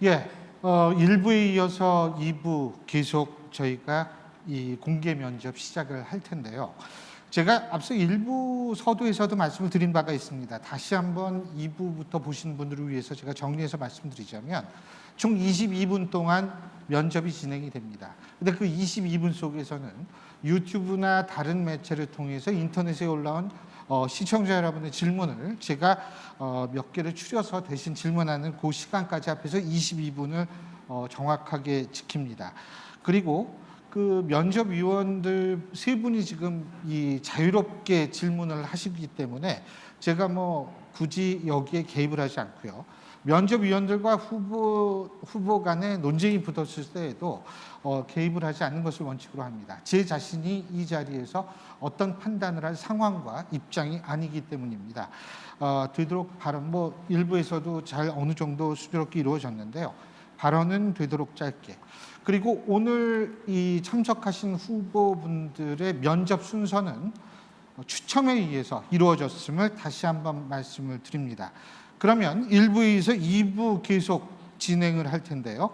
예, 1부에 이어서 2부 계속 저희가 이 공개 면접 시작을 할 텐데요. 제가 앞서 1부 서두에서도 말씀을 드린 바가 있습니다. 다시 한번 2부부터 보신 분들을 위해서 제가 정리해서 말씀드리자면 총 22분 동안 면접이 진행이 됩니다. 근데 그 22분 속에서는 유튜브나 다른 매체를 통해서 인터넷에 올라온 시청자 여러분의 질문을 제가 몇 개를 추려서 대신 질문하는 그 시간까지 합해서 22분을 정확하게 지킵니다. 그리고 그 면접위원들 세 분이 지금 이 자유롭게 질문을 하시기 때문에 제가 뭐 굳이 여기에 개입을 하지 않고요. 면접위원들과 후보 간에 논쟁이 붙었을 때에도 개입을 하지 않는 것을 원칙으로 합니다. 제 자신이 이 자리에서 어떤 판단을 할 상황과 입장이 아니기 때문입니다. 되도록 발언, 뭐 일부에서도 잘 어느 정도 수조롭게 이루어졌는데요. 발언은 되도록 짧게. 그리고 오늘 이 참석하신 후보분들의 면접 순서는 추첨에 의해서 이루어졌음을 다시 한번 말씀을 드립니다. 그러면 1부에서 2부 계속 진행을 할 텐데요.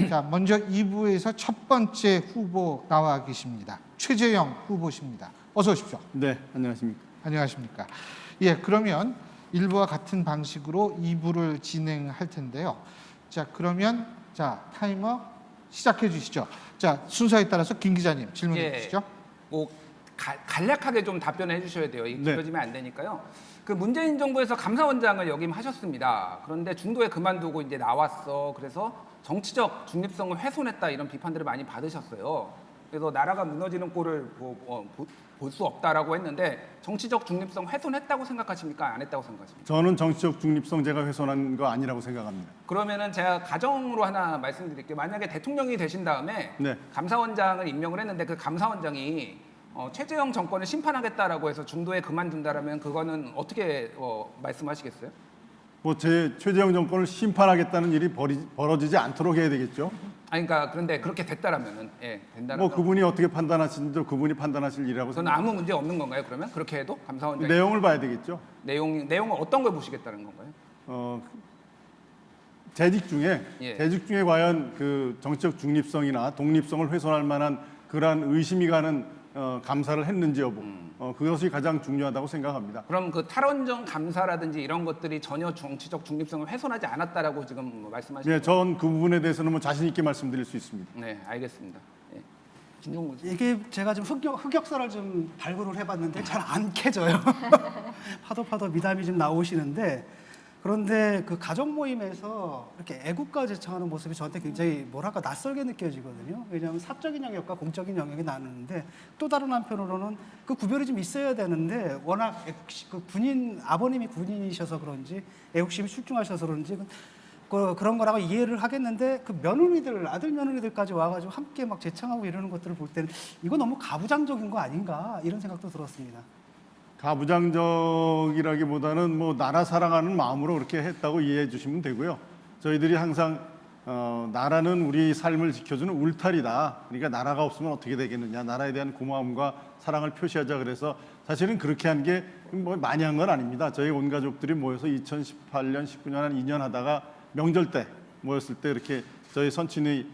자, 먼저 2부에서 첫 번째 후보 나와 계십니다. 최재형 후보십니다. 어서 오십시오. 네, 안녕하십니까. 안녕하십니까. 예, 그러면 1부와 같은 방식으로 2부를 진행할 텐데요. 자, 그러면 타이머 시작해 주시죠. 자, 순서에 따라서 김 기자님 질문해 주시죠. 뭐 간략하게 좀 답변해 주셔야 돼요. 이 길어지면 안 되니까요. 그 문재인 정부에서 감사원장을 역임하셨습니다. 그런데 중도에 그만두고 이제 나왔어. 그래서 정치적 중립성을 훼손했다 이런 비판들을 많이 받으셨어요. 그래서 나라가 무너지는 꼴을 볼 수 없다라고 했는데 정치적 중립성 훼손했다고 생각하십니까? 안 했다고 생각하십니까? 저는 정치적 중립성 제가 훼손한 거 아니라고 생각합니다. 그러면은 제가 가정으로 하나 말씀드릴게요. 만약에 대통령이 되신 다음에 네. 감사원장을 임명을 했는데 그 감사원장이 최재형 정권을 심판하겠다라고 해서 중도에 그만둔다라면 그거는 어떻게 말씀하시겠어요? 뭐 제 최재형 정권을 심판하겠다는 일이 벌어지지 않도록 해야 되겠죠. 아니 그러니까 그런데 그렇게 됐다라면은 된다라면 뭐 그분이 어떻게 판단하시는지 그분이 판단하실 일이라고 저는 생각합니다. 아무 문제 없는 건가요? 그러면 그렇게 해도 감사원장 내용을 봐야 되겠죠. 내용을 어떤 걸 보시겠다는 건가요? 재직 중에 과연 그 정치적 중립성이나 독립성을 훼손할 만한 그러한 의심이 가는 감사를 했는지 여부 그것이 가장 중요하다고 생각합니다. 그럼 그 탈원전 감사라든지 이런 것들이 전혀 정치적 중립성을 훼손하지 않았다라고 지금 말씀하시는 네, 전 그 부분에 대해서는 뭐 자신 있게 말씀드릴 수 있습니다. 네, 알겠습니다. 김종문 이게 제가 좀 흑역사를 좀 발굴을 해봤는데 잘 안 캐져요. 파도 미담이 좀 나오시는데 그런데 그 가족 모임에서 이렇게 애국가 제청하는 모습이 저한테 굉장히 뭐랄까 낯설게 느껴지거든요. 왜냐하면 사적인 영역과 공적인 영역이 나누는데 또 다른 한편으로는 그 구별이 좀 있어야 되는데 워낙 그 아버님이 군인이셔서 그런지 애국심이 출중하셔서 그런지 그런 거라고 이해를 하겠는데 그 며느리들 아들 며느리들까지 와가지고 함께 막 제창하고 이러는 것들을 볼 때는 이거 너무 가부장적인 거 아닌가 이런 생각도 들었습니다. 가부장적이라기보다는 뭐 나라 사랑하는 마음으로 그렇게 했다고 이해해 주시면 되고요. 저희들이 항상 나라는 우리 삶을 지켜주는 울타리다. 그러니까 나라가 없으면 어떻게 되겠느냐. 나라에 대한 고마움과 사랑을 표시하자. 그래서 사실은 그렇게 한 게 뭐 많이 한 건 아닙니다. 저희 온 가족들이 모여서 2018년, 19년 한 2년 하다가 명절 때 모였을 때 이렇게 저희 선친의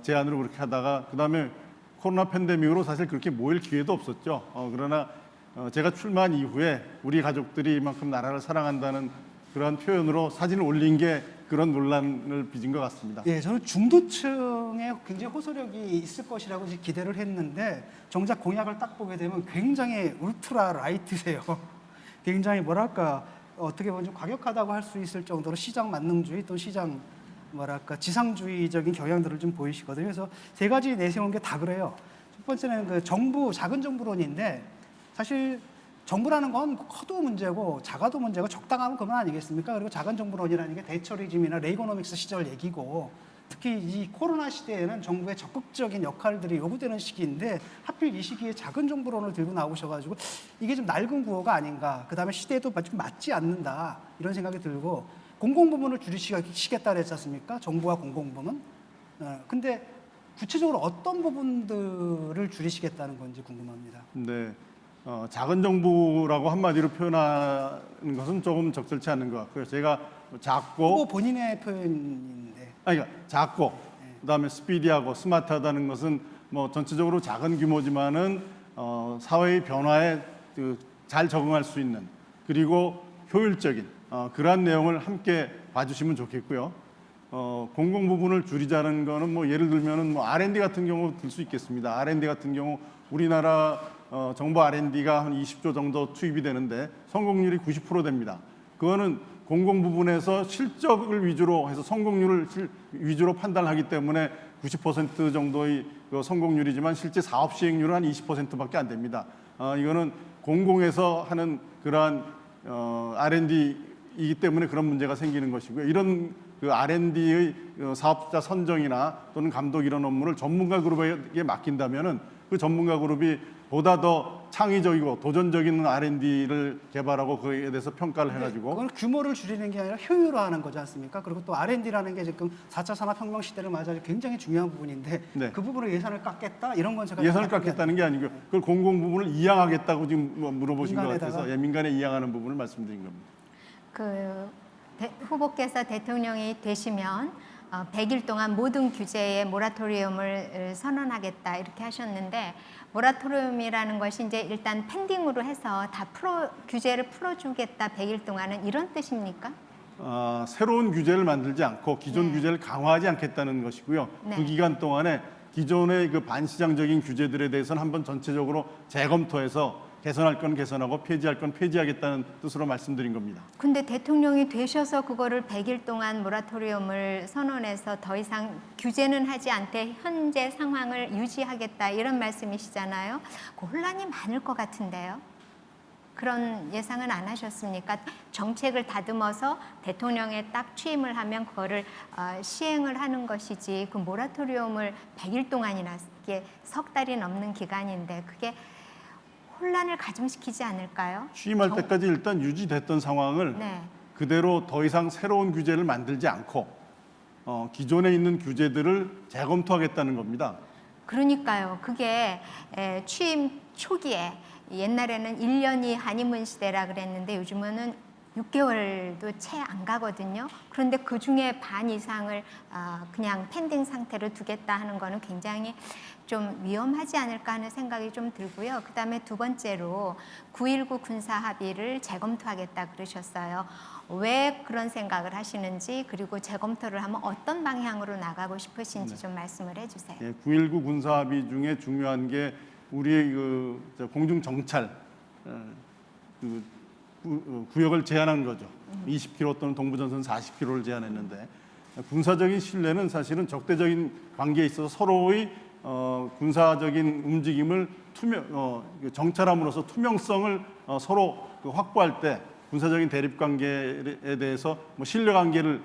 제안으로 그렇게 하다가 그다음에 코로나 팬데믹으로 사실 그렇게 모일 기회도 없었죠. 그러나 제가 출마한 이후에 우리 가족들이 이만큼 나라를 사랑한다는 그런 표현으로 사진을 올린 게 그런 논란을 빚은 것 같습니다. 예, 저는 중도층에 굉장히 호소력이 있을 것이라고 기대를 했는데 정작 공약을 딱 보게 되면 굉장히 울트라 라이트세요. 굉장히 뭐랄까 어떻게 보면 좀 과격하다고 할 수 있을 정도로 시장 만능주의 또 시장 뭐랄까 지상주의적인 경향들을 좀 보이시거든요. 그래서 세 가지 내세운 게 다 그래요. 첫 번째는 그 정부 작은 정부론인데 사실 정부라는 건 커도 문제고 작아도 문제고 적당하면 그만 아니겠습니까? 그리고 작은 정부론이라는 게 대처리즘이나 레이거노믹스 시절 얘기고 특히 이 코로나 시대에는 정부의 적극적인 역할들이 요구되는 시기인데 하필 이 시기에 작은 정부론을 들고 나오셔가지고 이게 좀 낡은 구호가 아닌가. 그다음에 시대에도 좀 맞지 않는다 이런 생각이 들고 공공부문을 줄이시겠다 그랬지 않습니까? 정부와 공공부문. 근데 구체적으로 어떤 부분들을 줄이시겠다는 건지 궁금합니다. 네. 작은 정부라고 한마디로 표현하는 것은 조금 적절치 않은 것 같고요. 제가 작고 본인의 표현인데 아니, 그러니까 작고 그다음에 스피디하고 스마트하다는 것은 뭐 전체적으로 작은 규모지만은 사회의 변화에 잘 적응할 수 있는 그리고 효율적인 그러한 내용을 함께 봐주시면 좋겠고요. 공공 부분을 줄이자는 거는 뭐 예를 들면은 뭐 R&D 같은 경우 들 수 있겠습니다. R&D 같은 경우 우리나라 정부 R&D가 한 20조 정도 투입이 되는데 성공률이 90% 됩니다. 그거는 공공 부분에서 실적을 위주로 해서 성공률을 위주로 판단하기 때문에 90% 정도의 그 성공률이지만 실제 사업 시행률은 한 20%밖에 안 됩니다. 이거는 공공에서 하는 그러한 R&D이기 때문에 그런 문제가 생기는 것이고요. 이런 그 R&D의 사업자 선정이나 또는 감독 이런 업무를 전문가 그룹에게 맡긴다면은 그 전문가 그룹이 보다 더 창의적이고 도전적인 R&D를 개발하고 그에 대해서 평가를 해가지고 그건 규모를 줄이는 게 아니라 효율화하는 거지 않습니까? 그리고 또 R&D라는 게 지금 4차 산업혁명 시대를 맞아 굉장히 중요한 부분인데 네. 그 부분을 예산을 깎겠다 이런 건 제가 예산을 생각하기 깎겠다는 게 아니고요. 그걸 공공 부분을 이양하겠다고 지금 뭐 물어보신 것 민간에다가. 같아서 민간에 이양하는 부분을 말씀드린 겁니다. 후보께서 대통령이 되시면 100일 동안 모든 규제에 모라토리움을 선언하겠다 이렇게 하셨는데 모라토리움이라는 것이 이제 일단 펜딩으로 해서 다 규제를 풀어주겠다 100일 동안은 이런 뜻입니까? 새로운 규제를 만들지 않고 기존 네. 규제를 강화하지 않겠다는 것이고요. 네. 그 기간 동안에 기존의 그 반시장적인 규제들에 대해서는 한번 전체적으로 재검토해서 개선할 건 개선하고 폐지할 건 폐지하겠다는 뜻으로 말씀드린 겁니다. 근데 대통령이 되셔서 그거를 100일 동안 모라토리움을 선언해서 더 이상 규제는 하지 않되 현재 상황을 유지하겠다 이런 말씀이시잖아요. 그 혼란이 많을 것 같은데요. 그런 예상은 안 하셨습니까? 정책을 다듬어서 대통령에 딱 취임을 하면 그거를 시행을 하는 것이지 그 모라토리움을 100일 동안이나 이게 석 달이 넘는 기간인데 그게 혼란을 가중시키지 않을까요? 취임할 때까지 일단 유지됐던 상황을 네. 그대로 더 이상 새로운 규제를 만들지 않고 기존에 있는 규제들을 재검토하겠다는 겁니다. 그러니까요. 그게 취임 초기에 옛날에는 1년이 한의문 시대라 그랬는데 요즘은 6개월도 채 안 가거든요. 그런데 그 중에 반 이상을 그냥 펜딩 상태로 두겠다 하는 거는 굉장히 좀 위험하지 않을까 하는 생각이 좀 들고요. 그다음에 두 번째로 9.19 군사 합의를 재검토하겠다 그러셨어요. 왜 그런 생각을 하시는지 그리고 재검토를 하면 어떤 방향으로 나가고 싶으신지 좀 말씀을 해주세요. 9.19 군사 합의 중에 중요한 게 우리의 공중 정찰 구역을 제한한 거죠. 20km 또는 동부전선 40km를 제한했는데 군사적인 신뢰는 사실은 적대적인 관계에 있어서 서로의 군사적인 움직임을 정찰함으로써 투명성을 서로 확보할 때 군사적인 대립 관계에 대해서 뭐 신뢰 관계를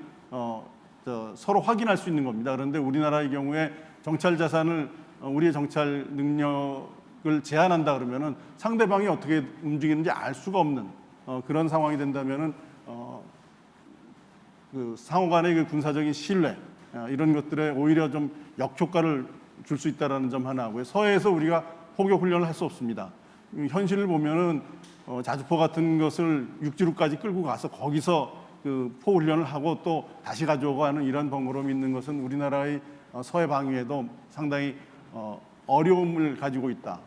서로 확인할 수 있는 겁니다. 그런데 우리나라의 경우에 정찰 자산을 우리의 정찰 능력을 제한한다 그러면은 상대방이 어떻게 움직이는지 알 수가 없는 그런 상황이 된다면은 그 상호간의 그 군사적인 신뢰 이런 것들에 오히려 좀 역효과를 줄 수 있다라는 점 하나 하고요. 서해에서 우리가 포격 훈련을 할 수 없습니다. 현실을 보면은 자주포 같은 것을 육지로까지 끌고 가서 거기서 그 포 훈련을 하고 또 다시 가져오고 하는 이런 번거로움이 있는 것은 우리나라의 서해 방위에도 상당히 어려움을 가지고 있다.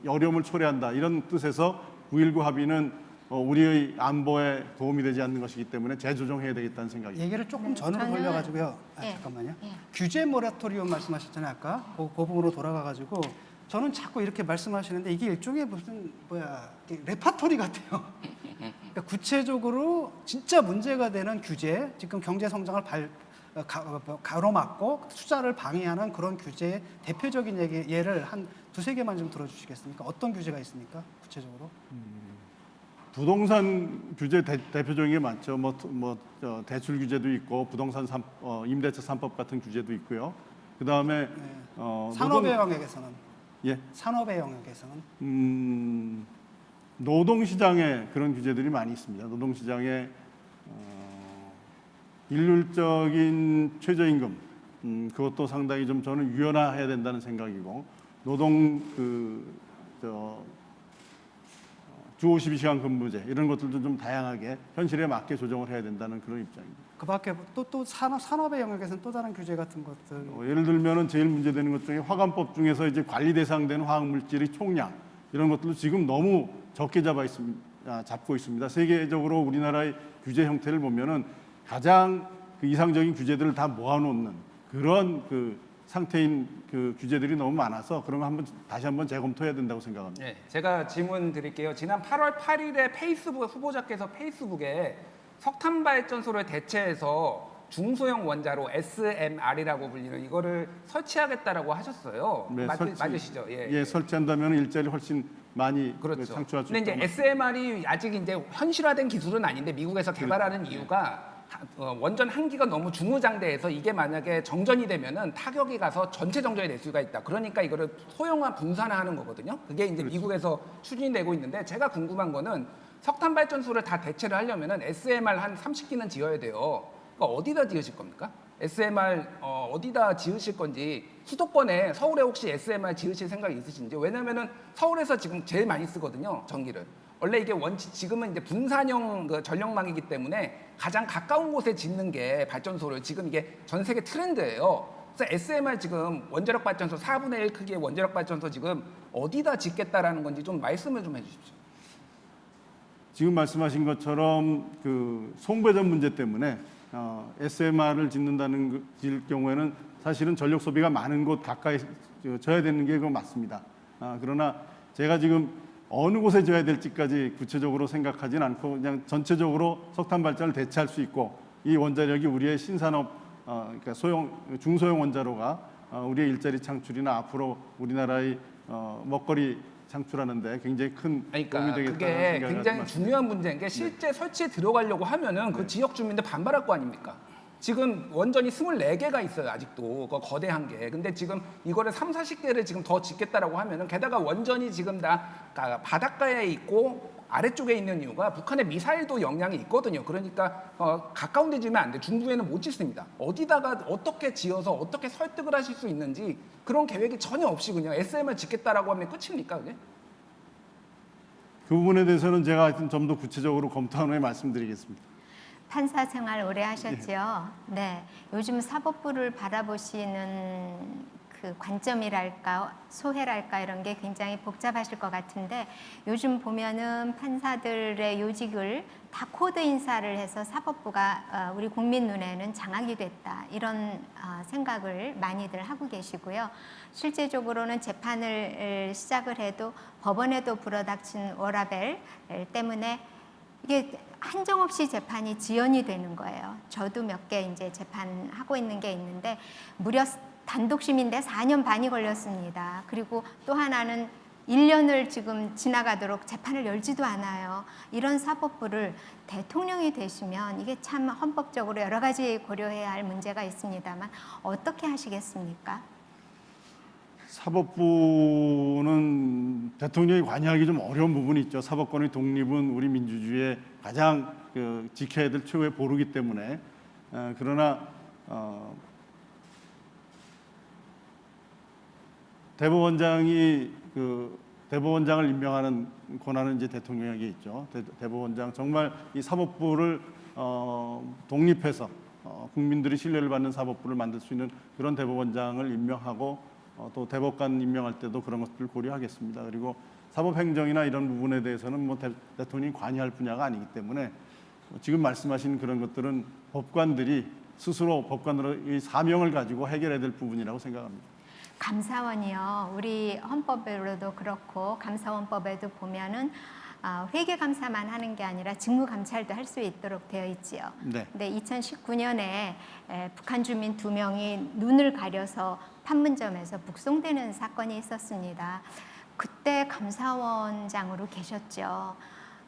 어려움을 초래한다. 이런 뜻에서 9.19 합의는 우리의 안보에 도움이 되지 않는 것이기 때문에 재조정해야 되겠다는 생각입니다. 얘기를 조금 네, 전으로 저는- 돌려가지고요. 예, 잠깐만요. 예. 규제 모라토리움 말씀하셨잖아요. 아까 그 부분으로 돌아가가지고 저는 자꾸 이렇게 말씀하시는데 이게 일종의 무슨 레파토리 같아요. 그러니까 구체적으로 진짜 문제가 되는 규제, 지금 경제 성장을 가로막고 투자를 방해하는 그런 규제의 대표적인 예를 한 두세 개만 좀 들어주시겠습니까? 어떤 규제가 있습니까? 구체적으로? 부동산 규제 대표적인 게 많죠. 대출 규제도 있고 부동산 임대차 3법 같은 규제도 있고요. 그 다음에 산업의 영역에서는 예, 산업의 영역에서는 노동시장에 그런 규제들이 많이 있습니다. 노동시장에 일률적인 최저임금 그것도 상당히 좀 저는 유연화해야 된다는 생각이고 노동 주 52시간 근무제 이런 것들도 좀 다양하게 현실에 맞게 조정을 해야 된다는 그런 입장입니다. 그밖에 또 산업의 영역에서는 또 다른 규제 같은 것들. 예를 들면은 제일 문제되는 것 중에 화관법 중에서 이제 관리 대상된 화학 물질의 총량 이런 것들도 지금 너무 적게 잡고 있습니다. 세계적으로 우리나라의 규제 형태를 보면은 가장 그 이상적인 규제들을 다 모아놓는 그런 그 상태인 그 규제들이 너무 많아서 그런 거 다시 한번 재검토해야 된다고 생각합니다. 네, 제가 질문 드릴게요. 지난 8월 8일에 페이스북 후보자께서 페이스북에 석탄 발전소를 대체해서 중소형 원자로 SMR이라고 불리는 이거를 설치하겠다라고 하셨어요. 네, 맞으시죠? 예, 설치한다면 일자리 훨씬 많이 그렇죠. 창출할 수 근데 이제 있다. SMR이 아직 이제 현실화된 기술은 아닌데 미국에서 개발하는 이유가 원전 한기가 너무 중후장대해서 이게 만약에 정전이 되면은 타격이 가서 전체 정전이 될 수가 있다. 그러니까 이거를 소형화 분산화하는 거거든요. 그게 이제 미국에서 추진이 되고 있는데 제가 궁금한 거는 석탄 발전소를 다 대체를 하려면은 SMR 한 30기는 지어야 돼요. 그러니까 어디다 지으실 겁니까? SMR 어디다 지으실 건지 수도권에 서울에 혹시 SMR 지으실 생각이 있으신지 왜냐면은 서울에서 지금 제일 많이 쓰거든요 전기를 원래 이게 지금은 이제 분산형 그 전력망이기 때문에 가장 가까운 곳에 짓는 게 발전소를 지금 이게 전 세계 트렌드예요. 그래서 SMR 지금 원자력 발전소 4분의 1 크기의 원자력 발전소 지금 어디다 짓겠다라는 건지 좀 말씀을 좀 해주십시오. 지금 말씀하신 것처럼 그 송배전 문제 때문에 SMR을 짓는다는 질 경우에는 사실은 전력 소비가 많은 곳 가까이 져야 되는 게 그건 맞습니다. 그러나 제가 지금 어느 곳에 져야 될지까지 구체적으로 생각하진 않고 그냥 전체적으로 석탄 발전을 대체할 수 있고 이 원자력이 우리의 신산업 그러니까 중소형 원자로가 우리의 일자리 창출이나 앞으로 우리나라의 먹거리 창출하는데 굉장히 큰 그러니까 도움이 되겠다는 그게 생각을 굉장히 말씀드립니다. 중요한 문제인 게 실제 설치에 들어가려고 하면은 그 지역 주민들 반발할 거 아닙니까? 지금 원전이 24개가 있어요 아직도 그 거대한 게. 근데 지금 이거를 30-40개를 지금 더 짓겠다라고 하면은 게다가 원전이 지금 다 바닷가에 있고 아래쪽에 있는 이유가 북한의 미사일도 영향이 있거든요. 그러니까 가까운 데 지으면 안 돼. 중부에는 못 짓습니다. 어디다가 어떻게 지어서 어떻게 설득을 하실 수 있는지 그런 계획이 전혀 없이 그냥 SMR 짓겠다라고 하면 끝입니까? 그게? 그 부분에 대해서는 제가 하여튼 좀 더 구체적으로 검토한 후에 말씀드리겠습니다. 판사 생활 오래 하셨죠? 네. 요즘 사법부를 바라보시는 그 관점이랄까, 소회랄까 이런 게 굉장히 복잡하실 것 같은데 요즘 보면은 판사들의 요직을 다 코드 인사를 해서 사법부가 우리 국민 눈에는 장악이 됐다 이런 생각을 많이들 하고 계시고요. 실제적으로는 재판을 시작을 해도 법원에도 불어닥친 워라밸 때문에 이게 한정없이 재판이 지연이 되는 거예요. 저도 몇 개 이제 재판하고 있는 게 있는데 무려 단독심인데 4년 반이 걸렸습니다. 그리고 또 하나는 1년을 지금 지나가도록 재판을 열지도 않아요. 이런 사법부를 대통령이 되시면 이게 참 헌법적으로 여러 가지 고려해야 할 문제가 있습니다만 어떻게 하시겠습니까? 사법부는 대통령이 관여하기 좀 어려운 부분이 있죠. 사법권의 독립은 우리 민주주의의 가장 지켜야 될 최후의 보루기 때문에 그러나 대법원장이 대법원장을 임명하는 권한은 이제 대통령에게 있죠. 대법원장 정말 이 사법부를 독립해서 국민들이 신뢰를 받는 사법부를 만들 수 있는 그런 대법원장을 임명하고 또 대법관 임명할 때도 그런 것들을 고려하겠습니다. 그리고 사법행정이나 이런 부분에 대해서는 뭐 대통령이 관여할 분야가 아니기 때문에 지금 말씀하신 그런 것들은 법관들이 스스로 법관으로의 사명을 가지고 해결해야 될 부분이라고 생각합니다. 감사원이요. 우리 헌법으로도 그렇고 감사원법에도 보면은 회계 감사만 하는 게 아니라 직무 감찰도 할 수 있도록 되어 있지요. 네. 근데 2019년에 북한 주민 2명이 눈을 가려서 판문점에서 북송되는 사건이 있었습니다. 그때 감사원장으로 계셨죠.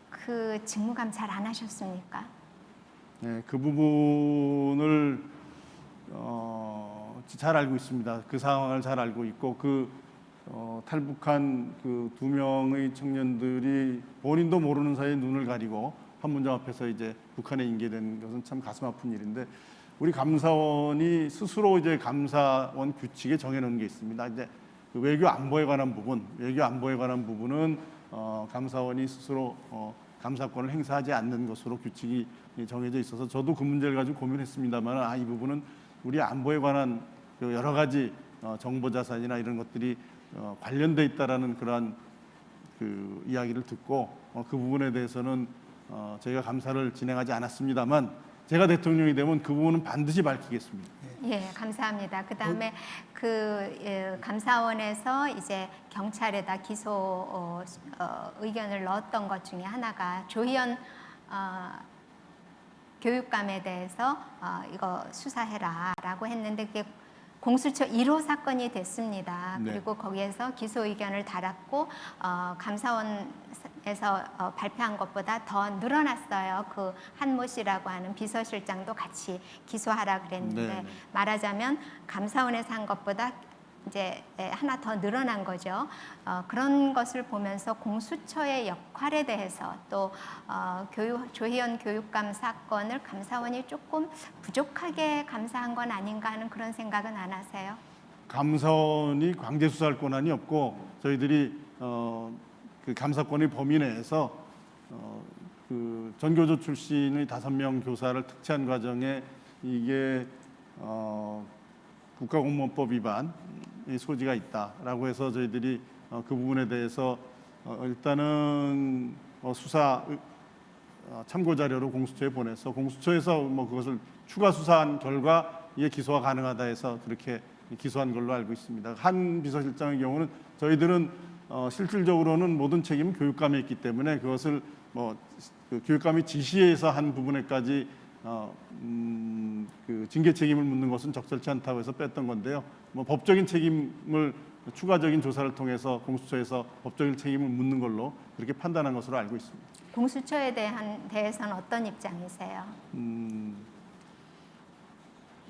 그 직무 감찰 안 하셨습니까? 네, 그 부분을 잘 알고 있습니다. 그 상황을 잘 알고 있고 탈북한 그 2명의 청년들이 본인도 모르는 사이에 눈을 가리고 판문점 앞에서 이제 북한에 인계된 것은 참 가슴 아픈 일인데 우리 감사원이 스스로 이제 감사원 규칙에 정해놓은 게 있습니다. 이제 그 외교 안보에 관한 부분은 감사원이 스스로 감사권을 행사하지 않는 것으로 규칙이 정해져 있어서 저도 그 문제를 가지고 고민했습니다만 이 부분은 우리 안보에 관한 그 여러 가지 정보 자산이나 이런 것들이 관련돼 있다라는 그러한 그 이야기를 듣고 그 부분에 대해서는 저희가 감사를 진행하지 않았습니다만 제가 대통령이 되면 그 부분은 반드시 밝히겠습니다. 예, 감사합니다. 그다음에 감사원에서 이제 경찰에다 기소 의견을 넣었던 것 중에 하나가 조희연 교육감에 대해서 이거 수사해라라고 했는데 그게 공수처 1호 사건이 됐습니다. 네. 그리고 거기에서 기소 의견을 달았고 감사원에서 발표한 것보다 더 늘어났어요. 그 한모 씨라고 하는 비서실장도 같이 기소하라 그랬는데 네. 말하자면 감사원에서 한 것보다 이제 하나 더 늘어난 거죠. 그런 것을 보면서 공수처의 역할에 대해서 또 조희연 교육감 사건을 감사원이 조금 부족하게 감사한 건 아닌가 하는 그런 생각은 안 하세요? 감사원이 강제 수사할 권한이 없고 저희들이 그 감사권의 범위 내에서 그 전교조 출신의 5명 교사를 특채한 과정에 이게 국가공무원법 위반의 소지가 있다라고 해서 저희들이 그 부분에 대해서 일단은 수사 참고 자료로 공수처에 보내서 공수처에서 그것을 추가 수사한 결과 이에 기소가 가능하다 해서 그렇게 기소한 걸로 알고 있습니다. 한 비서실장의 경우는 저희들은 실질적으로는 모든 책임은 교육감에 있기 때문에 그것을 그 교육감이 지시해서 한 부분에까지 그 징계 책임을 묻는 것은 적절치 않다고 해서 뺐던 건데요. 법적인 책임을 추가적인 조사를 통해서 공수처에서 법적인 책임을 묻는 걸로 그렇게 판단한 것으로 알고 있습니다. 공수처에 대해서는 어떤 입장이세요?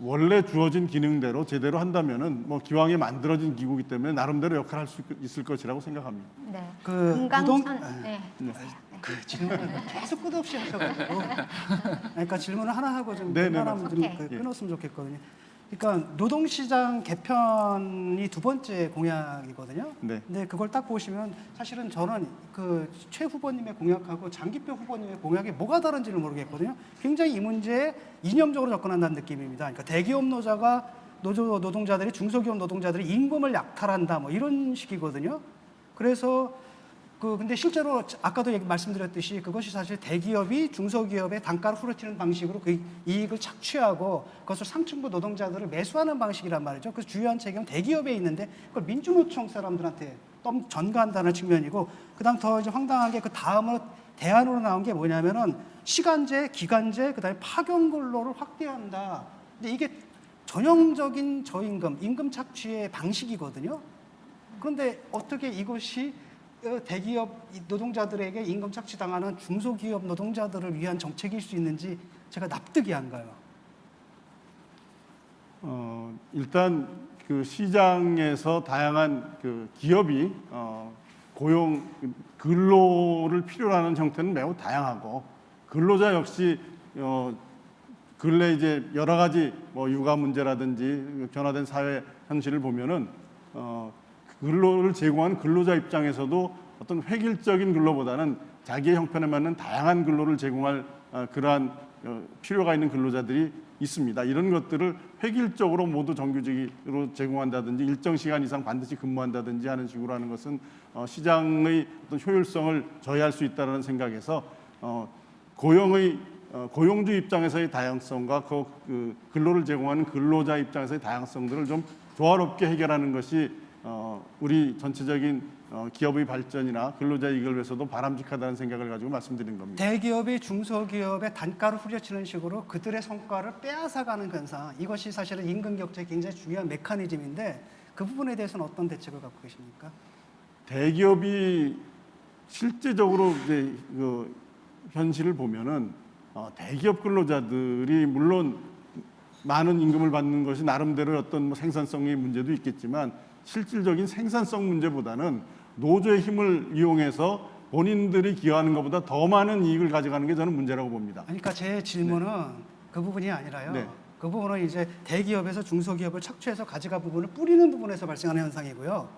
원래 주어진 기능대로 제대로 한다면은 기왕에 만들어진 기구이기 때문에 나름대로 역할을 할 수 있을 것이라고 생각합니다. 네. 그 금강천 네. 그 질문을 계속 끝없이 하셔가지고 그러니까 질문을 하나 하고 좀 네, 끝나면 좀 오케이. 끊었으면 좋겠거든요. 그러니까 노동시장 개편이 두 번째 공약이거든요. 네. 근데 그걸 딱 보시면 사실은 저는 그 최 후보님의 공약하고 장기표 후보님의 공약이 뭐가 다른지를 모르겠거든요. 굉장히 이 문제에 이념적으로 접근한다는 느낌입니다. 그러니까 대기업 노동자들이 중소기업 노동자들이 임금을 약탈한다 뭐 이런 식이거든요. 그래서 근데 실제로 아까도 말씀드렸듯이 그것이 사실 대기업이 중소기업의 단가를 후려치는 방식으로 그 이익을 착취하고 그것을 상층부 노동자들을 매수하는 방식이란 말이죠. 그래서 주요한 책임은 대기업에 있는데 그걸 민주노총 사람들한테 전가한다는 측면이고 그다음 더 이제 황당한 게 그 다음으로 대안으로 나온 게 뭐냐면은 시간제, 기간제, 그다음에 파견 근로를 확대한다. 근데 이게 전형적인 저임금, 임금 착취의 방식이거든요. 그런데 어떻게 이것이 대기업 노동자들에게 임금 착취당하는 중소기업 노동자들을 위한 정책일 수 있는지 제가 납득이 안 가요. 일단 그 시장에서 다양한 그 기업이 고용 근로를 필요로 하는 형태는 매우 다양하고 근로자 역시 근래 이제 여러 가지 육아 문제라든지 변화된 사회 현실을 보면은 근로를 제공하는 근로자 입장에서도 어떤 획일적인 근로보다는 자기의 형편에 맞는 다양한 근로를 제공할 그러한 필요가 있는 근로자들이 있습니다. 이런 것들을 획일적으로 모두 정규직으로 제공한다든지 일정 시간 이상 반드시 근무한다든지 하는 식으로 하는 것은 시장의 어떤 효율성을 저해할 수 있다는 생각에서 고용주 입장에서의 다양성과 그 근로를 제공하는 근로자 입장에서의 다양성들을 좀 조화롭게 해결하는 것이 우리 전체적인 기업의 발전이나 근로자 이익을 위해서도 바람직하다는 생각을 가지고 말씀드린 겁니다. 대기업이 중소기업의 단가를 후려치는 식으로 그들의 성과를 빼앗아가는 현상, 이것이 사실은 임금 격차의 굉장히 중요한 메커니즘인데 그 부분에 대해서는 어떤 대책을 갖고 계십니까? 대기업이 실제적으로 이제 그 현실을 보면은 대기업 근로자들이 물론 많은 임금을 받는 것이 나름대로 어떤 생산성의 문제도 있겠지만 실질적인 생산성 문제보다는 노조의 힘을 이용해서 본인들이 기여하는 것보다 더 많은 이익을 가져가는 게 저는 문제라고 봅니다. 그러니까 제 질문은 그 부분이 아니라요. 네. 그 부분은 이제 대기업에서 중소기업을 착취해서 가져가 부분을 뿌리는 부분에서 발생하는 현상이고요.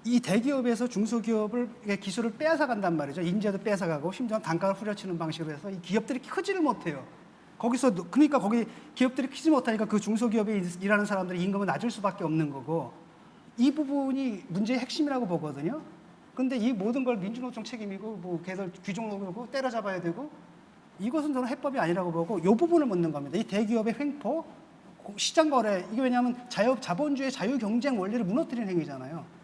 이 대기업에서 중소기업을 기술을 빼앗아간단 말이죠. 인재도 뺏어가고 심지어 단가를 후려치는 방식으로 해서 이 기업들이 크지를 못해요. 그러니까 거기 기업들이 크지 못하니까 그 중소기업에 일하는 사람들이 임금을 낮을 수밖에 없는 거고, 이 부분이 문제의 핵심이라고 보거든요. 근데 이 모든 걸 민주노총 책임이고 뭐 걔들 귀족노동이고 때려잡아야 되고, 이것은 저는 해법이 아니라고 보고 이 부분을 묻는 겁니다. 이 대기업의 횡포, 시장 거래, 이게 왜냐하면 자본주의 자유 경쟁 원리를 무너뜨리는 행위잖아요.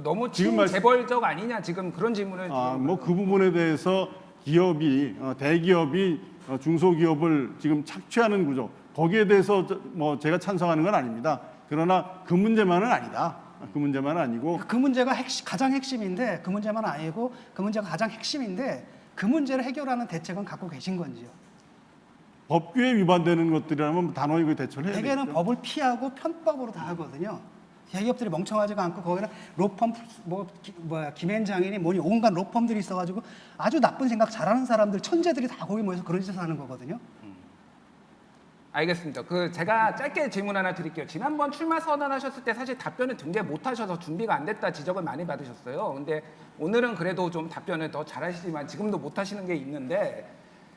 너무 지금 말씀- 친재벌적 아니냐 지금 그런 질문을 뭐 그 부분에 대해서 대기업이 중소기업을 지금 착취하는 구조, 거기에 대해서 뭐 제가 찬성하는 건 아닙니다. 그러나 그 문제만은 아니다. 그 문제만은 아니고 그 문제가 가장 핵심인데, 그 문제만 아니고 그 문제가 가장 핵심인데 그 문제를 해결하는 대책은 갖고 계신 건지요? 법규에 위반되는 것들이라면 단호히 그 대처를 해야 대개는 되겠죠. 법을 피하고 편법으로 다 하거든요. 대기업들이 멍청하지가 않고 거기는 로펌 김앤 장인이 뭐니 온갖 로펌들이 있어가지고 아주 나쁜 생각 잘하는 사람들 천재들이 다 거기 모여서 그런 짓을 하는 거거든요. 알겠습니다. 제가 짧게 질문 하나 드릴게요. 지난번 출마 선언하셨을 때 사실 답변을 등재 못하셔서 준비가 안 됐다 지적을 많이 받으셨어요. 근데 오늘은 그래도 좀 답변을 더 잘하시지만 지금도 못하시는 게 있는데,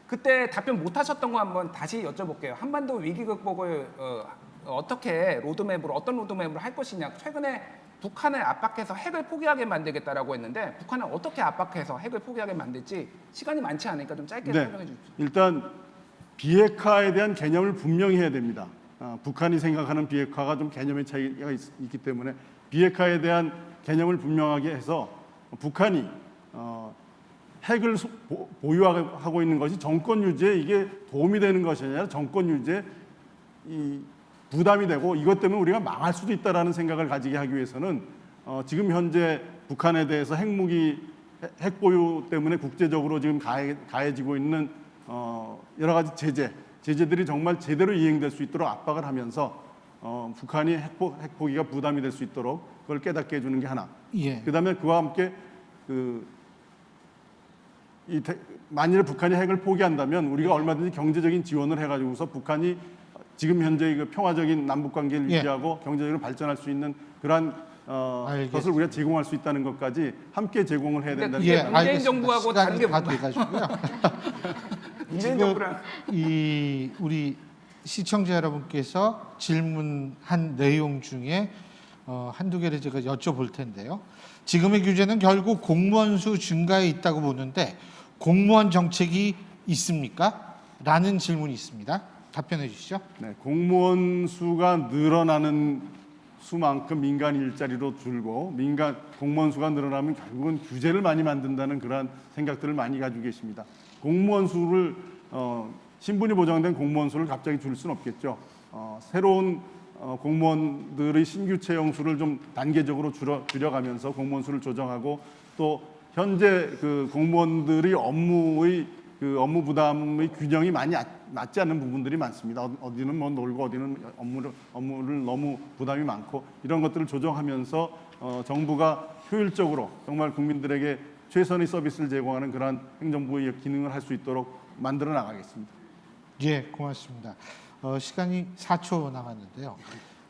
그때 답변 못하셨던 거 한번 다시 여쭤볼게요. 한반도 위기 극복을 어떤 로드맵으로 할 것이냐. 최근에 북한을 압박해서 핵을 포기하게 만들겠다라고 했는데, 북한을 어떻게 압박해서 핵을 포기하게 만들지 시간이 많지 않으니까 좀 짧게 설명해 주십시오. 일단 비핵화에 대한 개념을 분명히 해야 됩니다. 북한이 생각하는 비핵화가 좀 개념의 차이가 있기 때문에 비핵화에 대한 개념을 분명하게 해서 북한이 핵을 보유하고 있는 것이 정권 유지에 이게 도움이 되는 것이 아니라 정권 유지에 부담이 되고 이것 때문에 우리가 망할 수도 있다라는 생각을 가지게 하기 위해서는 지금 현재 북한에 대해서 핵 보유 때문에 국제적으로 지금 가해지고 있는 여러 가지 제재들이 정말 제대로 이행될 수 있도록 압박을 하면서 북한이 핵 포기가 부담이 될 수 있도록 그걸 깨닫게 해주는 게 하나. 예. 그다음에 그와 함께 만일에 북한이 핵을 포기한다면 우리가 얼마든지 경제적인 지원을 해가지고서 북한이 지금 현재 그 평화적인 남북 관계를 예. 유지하고 경제적으로 발전할 수 있는 그러한 알겠습니다. 것을 우리가 제공할 수 있다는 것까지 함께 제공을 해야 된다는 예, 게 문재인 알겠습니다. 정부하고 다른 게 시간이 다 뭔가? 돼가지고요. 문재인 지금 정부랑 우리 시청자 여러분께서 질문한 내용 중에 한두 개를 제가 여쭤볼 텐데요. 지금의 규제는 결국 공무원 수 증가에 있다고 보는데 공무원 정책이 있습니까? 라는 질문이 있습니다. 답변해 주시죠. 네, 공무원 수가 늘어나는 수만큼 민간 일자리로 줄고 공무원 수가 늘어나면 결국은 규제를 많이 만든다는 그러한 생각들을 많이 가지고 계십니다. 공무원 수를 신분이 보장된 공무원 수를 갑자기 줄 수는 없겠죠. 새로운 공무원들의 신규 채용 수를 좀 단계적으로 줄여가면서 공무원 수를 조정하고 또 현재 그 공무원들의 업무 부담의 균형이 많이 맞지 않는 부분들이 많습니다. 어디는 뭐 놀고 어디는 업무를 너무 부담이 많고 이런 것들을 조정하면서 정부가 효율적으로 정말 국민들에게 최선의 서비스를 제공하는 그러한 행정부의 기능을 할 수 있도록 만들어 나가겠습니다. 예, 고맙습니다. 시간이 4초 남았는데요.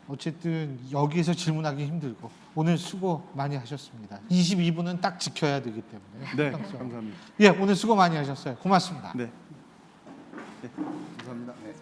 어쨌든 여기에서 질문하기 힘들고 오늘 수고 많이 하셨습니다. 22분은 딱 지켜야 되기 때문에. 네, 감사합니다. 예, 오늘 수고 많이 하셨어요. 고맙습니다. 네, 감사합니다. 네.